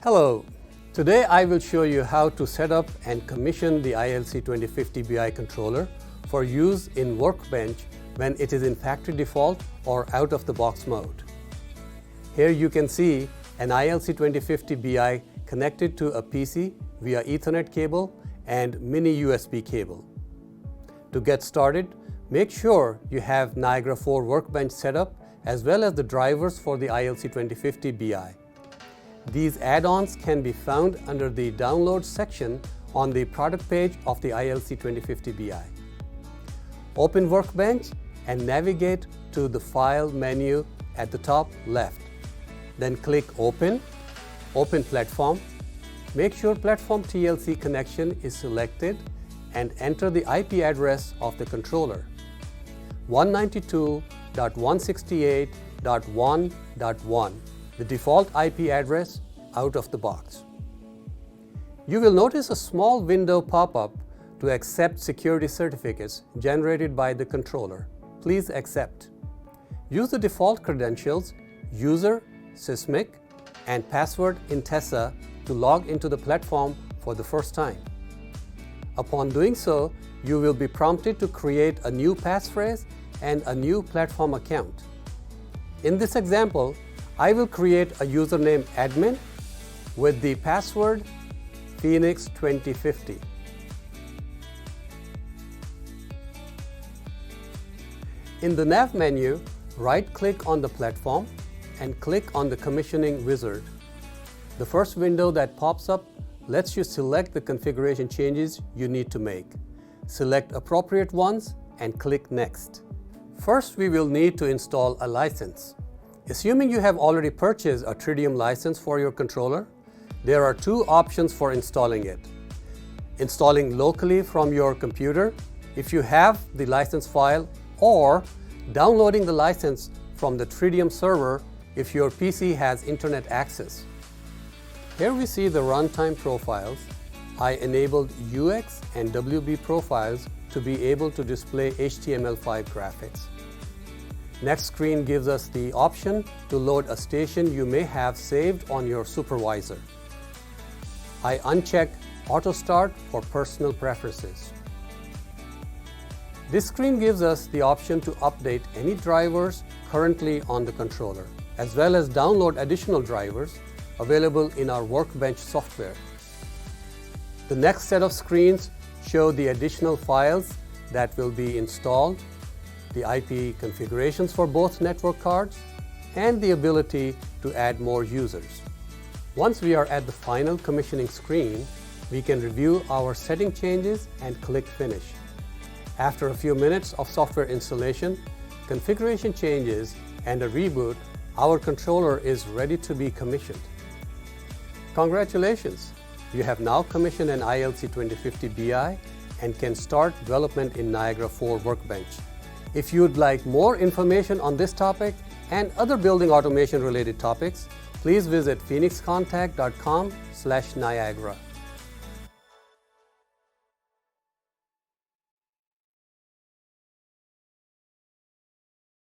Hello, today I will show you how to set up and commission the ILC 2050 BI controller for use in Workbench when it is in factory default or out-of-the-box mode. Here you can see an ILC 2050 BI connected to a PC via Ethernet cable and mini USB cable. To get started, make sure you have Niagara Workbench set up as well as the drivers for the ILC 2050 BI. These add-ons can be found under the Downloads section on the product page of the ILC 2050 BI. Open Workbench and navigate to the File menu at the top left. Then click Open, Open Platform. Make sure Platform TLC connection is selected and enter the IP address of the controller, 192.168.1.1, the default IP address out of the box. You will notice a small window pop up to accept security certificates generated by the controller. Please accept. Use the default credentials, user, sysmic, and password Intessa to log into the platform for the first time. Upon doing so, you will be prompted to create a new passphrase and a new platform account. In this example, I will create a username admin with the password Phoenix 2050. In the Nav menu, right-click on the platform and click on the commissioning wizard. The first window that pops up lets you select the configuration changes you need to make. Select appropriate ones and click Next. First, we will need to install a license. Assuming you have already purchased a Tridium license for your controller, there are two options for installing it. Installing locally from your computer if you have the license file, or downloading the license from the Tridium server if your PC has internet access. Here we see the runtime profiles. I enabled UX and WB profiles to be able to display HTML5 graphics. Next screen gives us the option to load a station you may have saved on your supervisor. I uncheck Auto Start for personal preferences. This screen gives us the option to update any drivers currently on the controller, as well as download additional drivers available in our Workbench software. The next set of screens show the additional files that will be installed, the IP configurations for both network cards, and the ability to add more users. Once we are at the final commissioning screen, we can review our setting changes and click Finish. After a few minutes of software installation, configuration changes, and a reboot, our controller is ready to be commissioned. Congratulations! You have now commissioned an ILC 2050 BI and can start development in Niagara Workbench. If you'd like more information on this topic and other building automation related topics, please visit phoenixcontact.com/Niagara.